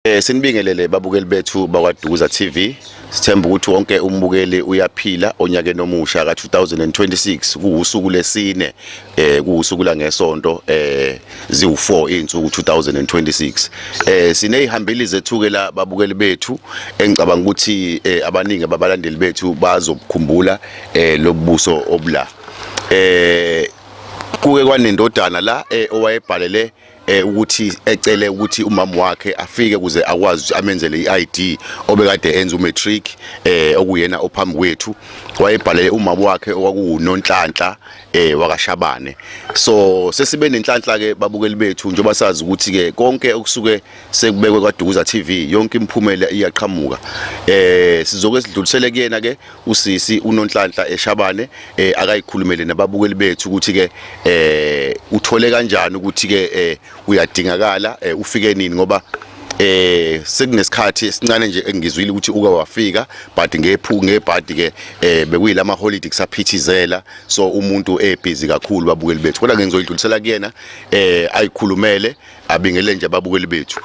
Sinibingelele babukeli bethu bakwaDukuza TV. Sithemba ukuthi wonke umbukeli uyaphila onyakeni omusha ka2026 kuusuku lesine kuusuku la ngesonto ziwu4 insuku 2026. Sineyihambili zethu ke la babukeli bethu engicabanga ukuthi abaningi ababalandeli bethu bazokukhumbula lobubuso obula. Kuke kwanendodana la owayebhalele ukuthi ecele ukuthi umama wakhe afike kuze akwazi amenzele iID obekade enza umatric okuyena ophambi kwethu wayebhalele umama wakhe okwakuNonhlanhla wakaShabane. So sesibe nenhlanhla ke babukeli bethu njengoba sazi ukuthi ke konke okusuke sekubekwe kwaDukuza TV yonke imphumela iyaqhamuka. Sizoke sidlulisele kuyena ke usisi uNonhlanhla eShabane akayikhulumele nababukeli bethu ukuthi ke uthole kanjani ukuthi ke uyadingakala ufike nini ngoba sekunesikhathi esincane nje engizwile ukuthi uke wafika but ngebhadi ke bekuyilama holiday kusaphithizela so umuntu ebusy kakhulu babukeli bethu kodwa ngizoyidlulisela kuyena ayikhulumele abingele nje ababukeli bethu.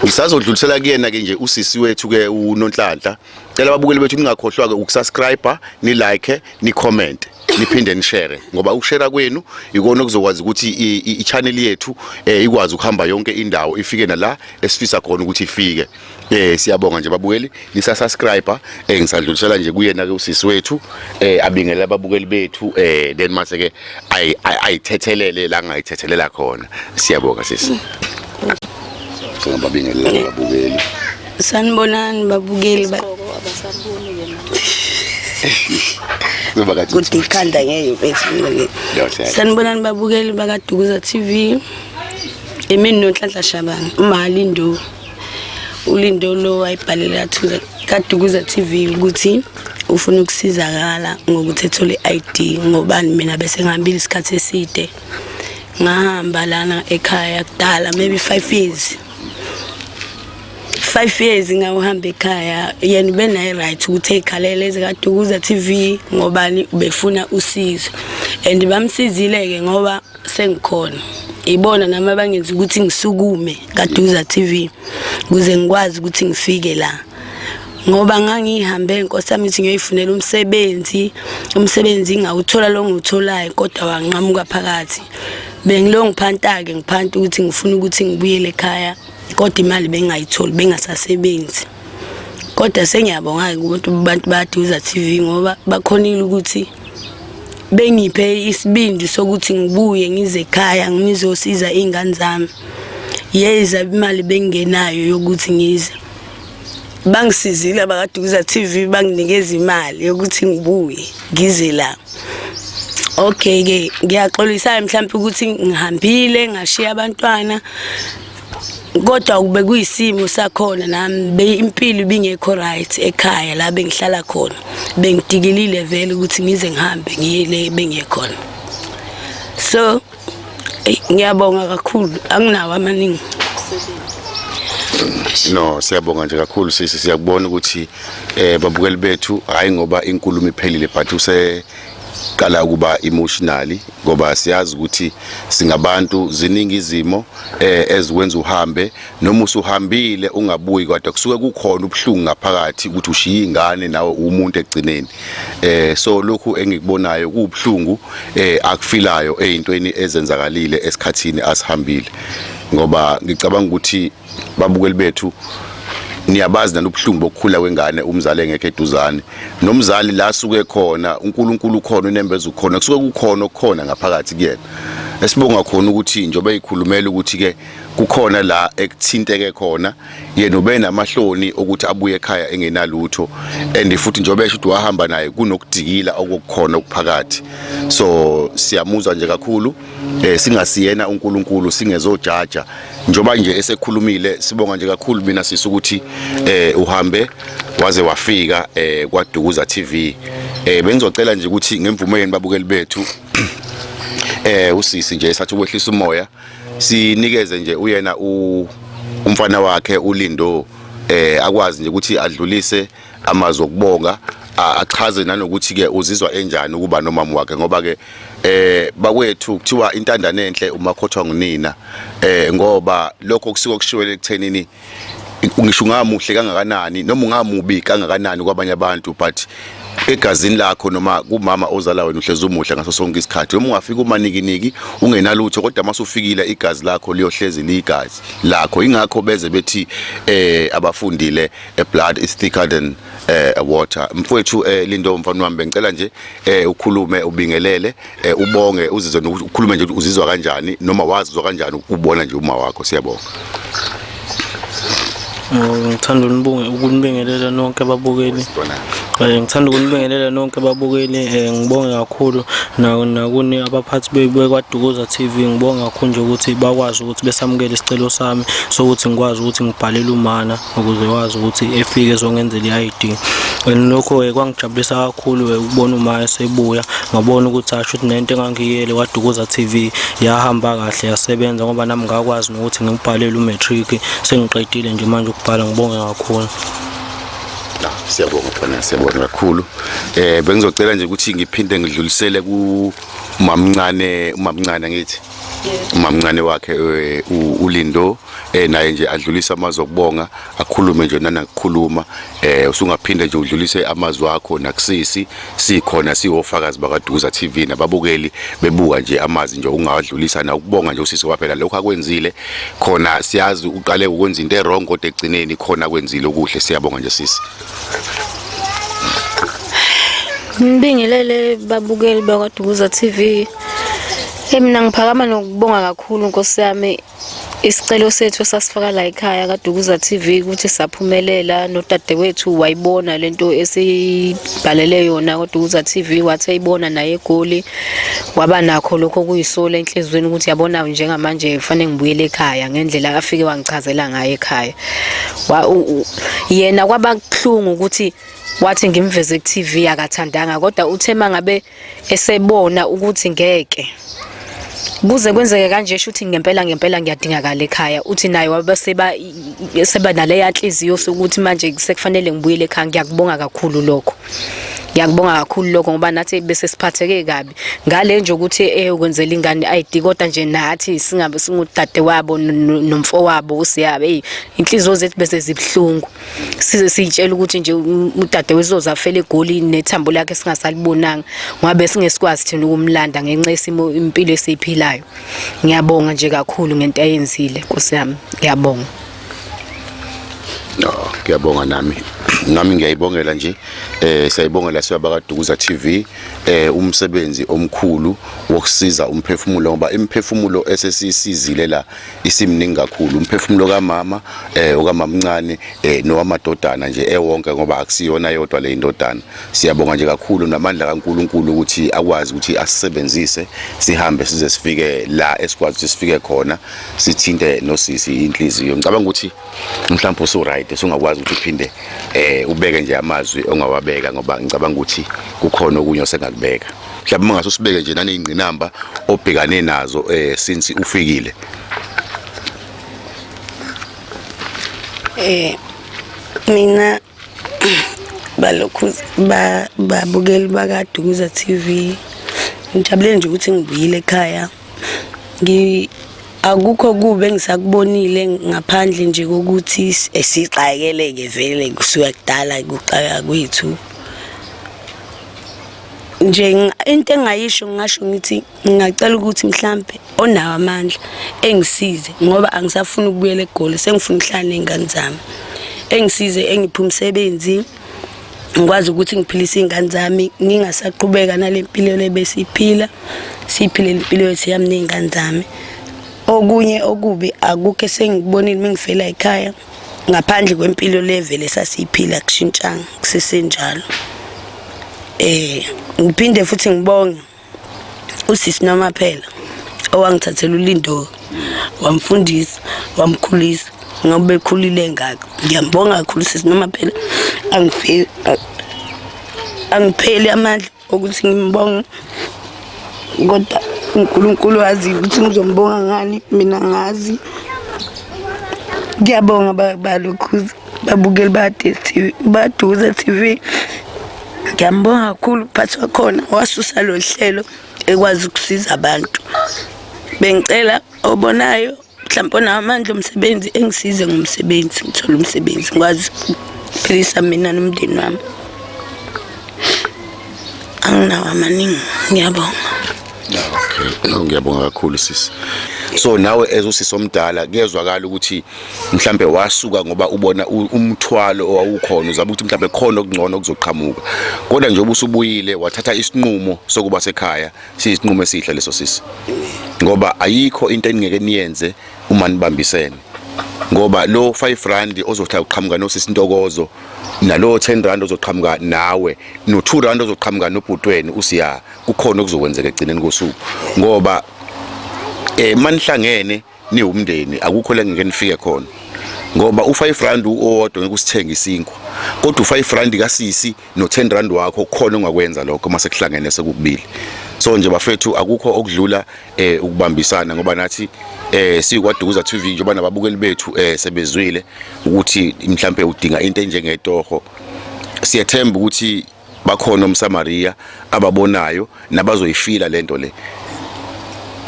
Ngisazodlulisela kuyena ke nje usisi wethu ke uNonhlanhla. Cela ababukeli bethu ningakhohlwa ke ukusubscribe, ni like, ni comment, niphinde ni share ngoba ukushare kwenu ikona okuzokwazi ukuthi i-channel yethu ikwazi ukuhamba yonke indawo ifike nala esifisa khona ukuthi ifike. Siyabonga nje babukeli nisasubscribe ngisadlulisela nje kuyena ke usisi wethu abingela ababukeli bethu then mase ke ayithethelele la ngayithethelela khona. Siyabonga sisi. Ngababingelela ababukeli. Sanibonani babukeli kuthi ikhanda ngeyo bese. Sanibonani babukeli bakaDukuza TV. Emini Nonhlanhla Shabane uMalindo uLindo lo wayibhalela kaDukuza TV ukuthi ufuna ukusizakala ngokuthi ethole iID ngobani mina bese ngihambile isikhathi eside ngahamba lana ekhaya kudala maybe 5 years. 5 years ngawuhamba ekhaya yena benayi right ukuthi ekhalele ezikaDukuza TV ngobani ubefuna usizo and bamsizile ke ngoba sengikhona ibona nami abangenza ukuthi ngisukume kaDukuza TV kuze ngikwazi ukuthi ngifike la ngoba ngangihambe inkosi yami ithi ngiyoyifunela umsebenzi ngawuthola lo ngitholayo kodwa wanqamuka phakathi bengilo ngiphanta ke ngiphanta ukuthi ngifuna ukuthi ngibuyele ekhaya kodwa imali bengayitholi bengasasebenzi kodwa sengiyabonga ukuthi abantu baDukuza TV ngoba bakhonile ukuthi bengiphe isibindi sokuthi ngibuye ngize ekhaya ngizosiza izingane zami yeza imali bengenayo yokuthi ngize bangisizile bakaDukuza TV banginikeza imali yokuthi ngibuye ngize la. Okay ke ngiyaxolisa mhlawumbe ukuthi ngihambile ngashiya abantwana kodwa kube kuyisimo sakhona nami impilo bingekho right ekhaya la bengihlala khona bengidikilile vele ukuthi ngize ngihambe ngiyele bengekhona. So ngiyabonga kakhulu anginawo amaningi. No siyabonga nje kakhulu sisi siyakubona ukuthi babukeli bethu hayi ngoba inkulumo iphelile but qala kuba emotionally ngoba siyazi ukuthi singabantu ziningi izimo ezikwenza uhambe noma usuhambile ungabuyi kodwa kusuke kukhona ubhlungu ngaphakathi ukuthi ushiye ingane nawe umuntu egcineni. So lokhu engikubonayo kubhlungu akufilayo ezintweni ezenzakalile esikhathini asihambile ngoba ngicabanga ukuthi babukeli bethu niyabazi nanobhlungu bokukhula kwengane umzali engekho eduzane nomzali la suke khona uNkulunkulu ukhona unembeza ukhona kusuke kukhona okukhona ngaphakathi kuyena esibonga khona ukuthi njobe eyikhulumela ukuthi ke kukhona la ekuthinteke khona yena ube namahloni ukuthi abuye ekhaya engenalutho and futhi njobe esho ukuthi wahamba naye kunokudikila okukhona okuphakathi. So siyamuzwa nje kakhulu singasiyena uNkulunkulu singezojaja njoba nje esekhulumile sibonga nje kakhulu mina sisi ukuthi uhambe waze wafika kwaDukuza TV. Bengizocela nje ukuthi ngemvumo yeni babukeli bethu usisi nje esathi ukwehlisa umoya sinikeze nje uyena umfana wakhe uLindo akwazi nje ukuthi adlulise amazwi okubonga achaze nanokuthi ke uzizwa enjani ukuba nomama wakhe ngoba ke bakwethu kuthiwa intandane enhle umakhothwa ngunina ngoba lokho kusuka kushiwele ekuthenini ngisho ungamuhle kangakanani noma ungamubi kangakanani kwabanye abantu, but egazini lakho noma kumama ozala wena uhlezi umuhle ngaso sonke isikhathi. Noma ungafika umanikiniki ungenalutho, kodwa mase ufikile igazi lakho liyohlezi ligazi lakho. Ingakho beze bethi abafundile blood is thicker than water. Mfowethu Lindo mfana wami, bengicela nje ukhulume ubingelele, ubonge, uzizwe ukhulume nje uzizwa kanjani noma wazizwa kanjani ukubona nje uma wakho. Siyabonga. Ngithanda ukunibingelela nonke ababukeli. Ngithanda ukunibingelela nonke ababukeli. Ngibonge kakhulu nakuni abaphathi bekwaDukuza TV. Ngibonge kakhulu nje ukuthi bakwazi ukuthi besamukele isicelo sami sokuthi ngikwazi ukuthi ngibhalele umana ukuze wazi ukuthi efike ezongenzela i-ID. Lokho kwangijabulisa kakhulu ukubona uma esebuya, ngabona ukuthi asho ukuthi nento engangiyele kwaDukuza TV yahamba kahle yasebenza, ngoba nami ngakwazi ukuthi ngibhalele umatric sengiqedile nje manje ukubhala. Ngibonge kakhulu. Siyabonga mfana, siyabonga kakhulu. Bengizocela nje ukuthi ngiphinde ngidlulisele umamncane ngithi. Umamncane wakhe uLindo naye nje adlulisa amazwi okubonga, akhulume nje nanakukhuluma. Usungaphinde nje udlulise amazwi akho nakusisi, sikhona siwofakazi bakaDukuza TV nababukeli bebuka nje amazwi nje ungawadlulisa na ukubonga nje usisi waphela lokho akwenzile. Khona siyazi uqale ukwenza into errong kodwa egcineni khona kwenzile okuhle. Siyabonga nje sisi. Ngibingelele babukeli bakwaDukuza TV. Mina ngiphakama nokubonga kakhulu Nkosi yami isicelo sethu sasifaka la ekhaya kaDukuza TV ukuthi saphumelela. Nodadewethu wayibona lento esibhalele yona kaDukuza TV, wathi ayibona naye eGoli, waba nakho lokho kuyisola enhlizweni ukuthi yabona njengamanje kufanele ngibuyele ekhaya ngendlela afike wangichazela ngayo ekhaya. Yena kwaba kuhlungu ukuthi wathi ngimveze ku-TV akathandanga, kodwa uthe mangabe esebona ukuthi ngeke kuze kwenzeke kanje shuthi ngempela ngiyadingakala ekhaya, uthi naye wabaseba nale yanhliziyo sokuthi manje sekufanele ngibuyele ekhaya. Ngiyakubonga kakhulu lokho. Ngiyakubonga kakhulu lokho ngoba nathi bese siphatheke kabi ngale nje ukuthi ukwenzela ingane i-ID, kodwa nje nathi singabe singudade wabo nomfo wabo usiyabe inhliziyo zethu bese zibhlungu. Size sitshela ukuthi nje udade wezoza afele eGoli nethambo lakhe singasalibonanga, ngabe singesikwazi thina ukumlanda ngenxa yesimo impilo esiphilayo. Ngiyabonga nje kakhulu ngento ayenzile Nkosi yami, ngiyabonga. Ngiyabonga nami ngiyayibongela nje. Siyayibongela siyabakaDukuza TV umsebenzi omkhulu wokusiza umphefumulo, ngoba imphefumulo esesisizile la isimningi kakhulu. Umphefumulo kamama okamamncane nowamadodana nje ewonke, ngoba akusiyona yodwa le indodana. Siyabonga nje kakhulu namandla kaNkulunkulu ukuthi akwazi ukuthi asisebenzise sihambe size sifike la esikwazi ukuthi sifike khona, sithinte nosisi inhliziyo. Ngicabanga ukuthi mhlawumbe usu right usungakwazi ukuthi uphinde ubeke nje amazwi ongawabeka, ngoba ngicabanga ukuthi kukhona okunye osengakubeka. Mhlawumbe mangase usibeke nje naneyingqinamba obhekane nazo since ufikile. Mina balokhu babukeli bakaDukuza TV ngijabule nje ukuthi ngibuyile ekhaya. Akukho kube engisakubonile ngaphandle nje kokuthi esixakeleke vele kusuka kudala kuqala kwethu. Nje into engayisho ngisho ngithi ngingacela ukuthi mhlambe onawo amandla engisize, ngoba angisafuna ukubuyela eGoli, sengifuna ukuhlala nezingane zami. Engisize engiphe umsebenzi ngikwazi ukuthi ngiphilise izingane zami, ngingasaqhubeka nalempilo lebesiphila, siphile impilo yethu yami nezingane zami. Okunye okubi akukho sengibonile mengifela ekhaya ngaphandle kwempilo level esasiphila kushintshanga kusesenjalo. Ngiphinde futhi ngibonge usisi Nomaphela owangithathela uLindo, wamfundisa, wamkhulisa ngoba bekhulile ngaka. Ngiyambonga kakhulu usisi Nomaphela, angipheli amandla ukuthi ngimbonge, kodwa uNkulunkulu wazi ukuthi ngizombonga ngani, mina ngazi. Ngiyabonga balokhu babukeli baDukuza TV. Ngiyambonga kakhulu phathi wakhona wasusa lo hlelo ekwazi ukusiza abantu. Bengicela obonayo mhlawumbe onamandla omsebenzi engisize ngomsebenzi ngithola umsebenzi ngikwazi ukuphilisa mina nomndeni wami. Anginawo amaningi, ngiyabonga. Okay, ngiyabonga kakhulu sisi. So nawe ezusisi omdala kuyezwakala ukuthi mhlambe wasuka ngoba ubona umthwalo owawukhona uzabe ukuthi mhlambe khona okungcono okuzoqhamuka. Kodwa nje ubusubuyile wathatha isinqumo sokuba sekhaya, siyisinqumo esihle leso sisi. Ngoba ayikho into eningeke niyenze uma nibambisene. Ngoba lo 5 rand ozothatha uqhamuka nosisi Ntokozo nalo 10 rand ozoqhamuka nawe no 2 rand ozoqhamuka nobhutweni usiya kukhona okuzokwenzeka egcineni kosuku. Ngoba manihlangene ni umndeni akukho la ngeke nifike khona. Ngoba u5 rand owodwa ngeke usithenga isinkwa. Kodwa u5 rand kasisi no 10 rand wakho khona ongakwenza lokho mase kuhlangene sekubili. So nje bafethu akukho okudlula ukubambisana ngoba nathi sikwaDukuza TV njengoba nababukeli bethu sebezwile ukuthi mhlambe udinga into enjengetoho. Siyethemba ukuthi bakhona umSamaria ababonayo nabazoyifila lento le.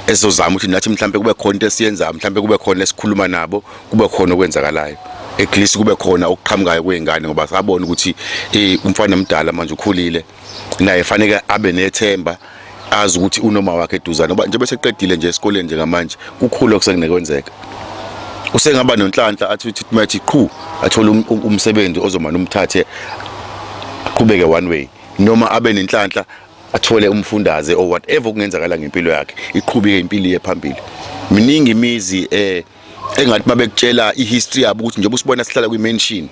Esizozama ukuthi nathi mhlambe kube khona into esiyenza mhlambe kube khona esikhuluma nabo kube khona okwenzakalayo. Eklisi kube khona okuqhamukayo kwezingane ngoba sabona ukuthi umfana omdala manje ukhulile naye fanele abe nethemba azi ukuthi unoma wakhe eduzana ngoba nje bese eqedile nje esikoleni njengamanje kukhulu okusekungekwenzeka. Usengaba nonhlanhla athi uthi qhu athola umsebenzi ozomana umthathe aqhubeke one way noma abe nenhlanhla athole umfundaze or whatever kungenzakala ngempilo yakhe iqhubeke impilo yephambili. Miningi imizi engathi mabekutshela ihistory yabo ukuthi njengoba usibona sihlala kwimansion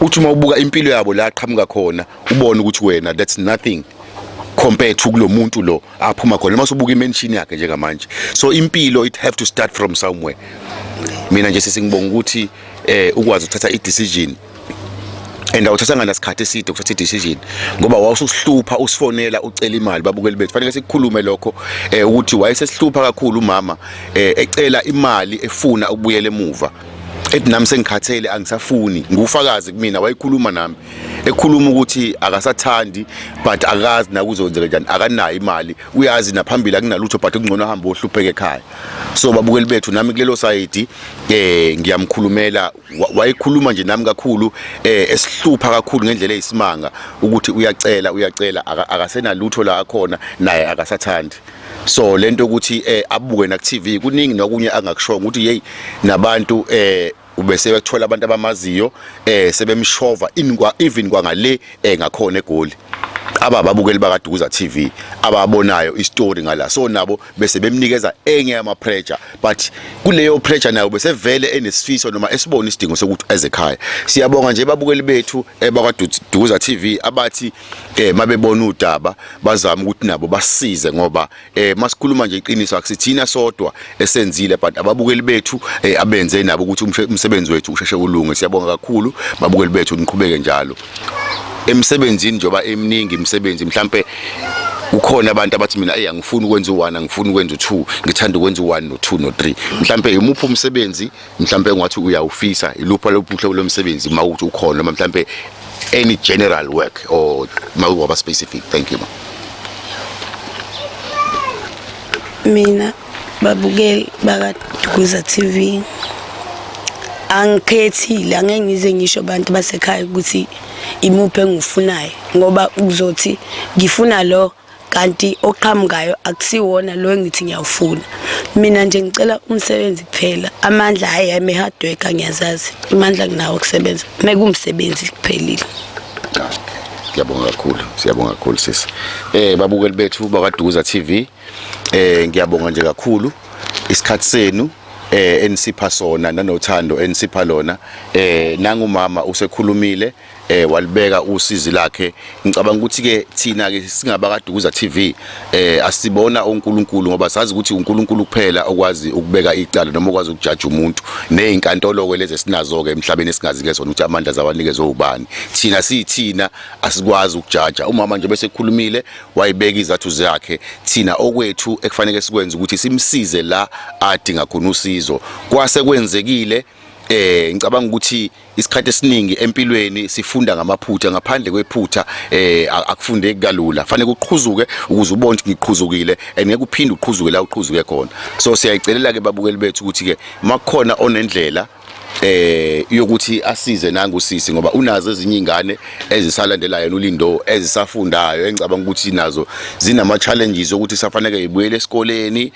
uthi uma ubuka impilo yabo la aqhamuka khona ubone ukuthi wena that's nothing compared to kulo muntu lo aphuma khona mase ubuka imansion yakhe njengamanje. So impilo it have to start from somewhere. Mina nje sesingibonga ukuthi ukwazi ukuthatha i-decision and awuthathanga nasikhathi eside ukuthatha i-decision ngoba wawusuhlupha usifonela ucela imali babukeli bethu fanele sikukhulume lokho ukuthi wayesesihlupha kakhulu umama ecela imali efuna ukubuyela emuva ethi nami sengikhathele angisafuni ngufakazi kumina wayikhuluma nami ekhuluma ukuthi akasathandi but akazi na kuzokwenzeka njani akanayo imali uyazi naphambili akunalutho but kungcono ahamba ohlupheke ekhaya. So babukeli bethu nami kulelo side ngiyamkhulumela wayikhuluma nje nami kakhulu esihlupha kakhulu ngendlela eyisimanga ukuthi uyacela akasena lutho la akhona naye akasathandi. So lento ukuthi abuke na TV kuningi nokunye angakushonga ukuthi hey nabantu ubese bekuthola abantu abamaziyo sebemshova even kwangale ngakhona egoli abababukeli bakaDukuza TV ababonayo istory ngala. So nabo bese bemnikeza enye yama pressure but kuleyo pressure nayo bese vele enesifiso noma esibona isidingo sokuthi ezekhaya. Siyabonga nje babukeli bethu bakaDukuza TV abathi mabebona udaba bazama ukuthi nabo basize ngoba masikhuluma nje iqiniso akusithina sodwa esenzile but ababukeli bethu abenze nabo ukuthi umsebenzi wethu usheshe ulunge. Siyabonga kakhulu babukeli bethu niqhubeke njalo emsebenzini njoba eminingi imisebenzi mhlambe ukhona abantu abathi mina angifuni ukwenza u1 angifuni ukwenza u2 ngithanda ukwenza u1 no2 no3 mhlambe imuphi umsebenzi mhlambe ngathi uyawufisa ilupha lobuhle lomsebenzi mawuthi ukhona noma mhlambe any general work or mawuba specific. Thank you. Mina babukeli bakaDukuza TV angikhethile angeke ngize ngisho abantu basekhaya ukuthi imuphe engifunayo ngoba uzothi ngifuna lo kanti oqhamukayo akusiwona lo engithi ngiyawufuna. Mina nje ngicela umsebenzi kuphela amandla hayi ame hard work ngiyazazi amandla kunawo kusebenza mekumsebenzi kuphelile. Siyabonga kakhulu sisi. Babukeli bethu bakaDukuza TV ngiyabonga nje kakhulu isikhathi senu enisipha sona nanothando enisipha lona. Nangumama usekhulumile walibeka usizi lakhe. Ngicabanga ukuthi ke thina ke singabakaDukuza TV asibona uNkulunkulu ngoba sazi ukuthi uNkulunkulu kuphela okwazi ukubeka icala noma okwazi ukujaja umuntu nezinkantolo ke lezi sinazo ke emhlabeni esingazi ke sona ukuthi amandla zawanikezwe ubani. Thina siyithina asikwazi ukujaja. Umama nje bese ekhulumile wayibeka izathu zakhe. Thina okwethu ekufanele sikwenze ukuthi simsize la adinga khona usizo. Kwase kwenzekile ngicabanga ukuthi isikhathi esiningi empilweni sifunda ngamaphutha, ngaphandle kwephutha akufundeki kalula. Fanele uqhuzuke ukuze ubone ukuthi ngiqhuzukile and ngeke uphinde uqhuzuke la uqhuzuke khona. So siyayicelela ke babukeli bethu ukuthi ke makukhona onendlela yokuthi asize nangusisi, ngoba unazo ezinye ingane ezisalandela yena uLindo ezisafundayo engicabanga ukuthi nazo zinama challenges ukuthi safanele ibuyele esikoleni.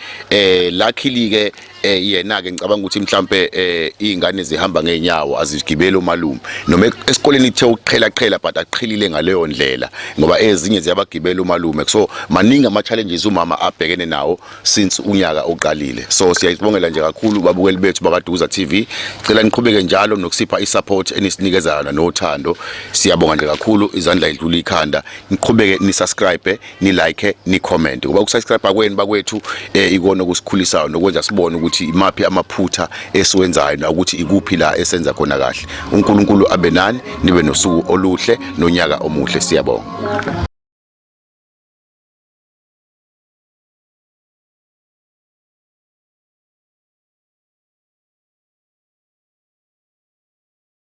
Luckily ke yena ke ngicabanga ukuthi mhlambe izingane zihamba ngeenyawo azigibele umalume, noma esikoleni ithe uqhela but aqhilile ngaleyo ndlela ngoba ezinye ziyabagibela umalume. So maningi ama challenges umama abhekene nawo since unyaka oqalile. So siyayibongela nje kakhulu babukeli bethu bakaDukuza TV, cela niqhubeke njalo nokusipha isupport enisinikeza nothando. Siyabonga nje kakhulu, izandla idlula ikhanda. Niqhubeke ni subscribe, ni like, ni comment, ngoba ukusubscribe kweni bakwethu ikona okusikhulisayo nokwenza sibone ukuthi imaphi amaphutha esiwenzayo ukuthi ikuphi la esenza khona kahle. uNkulunkulu abe nani, nibe nosuku oluhle nonyaka omuhle. Siyabonga.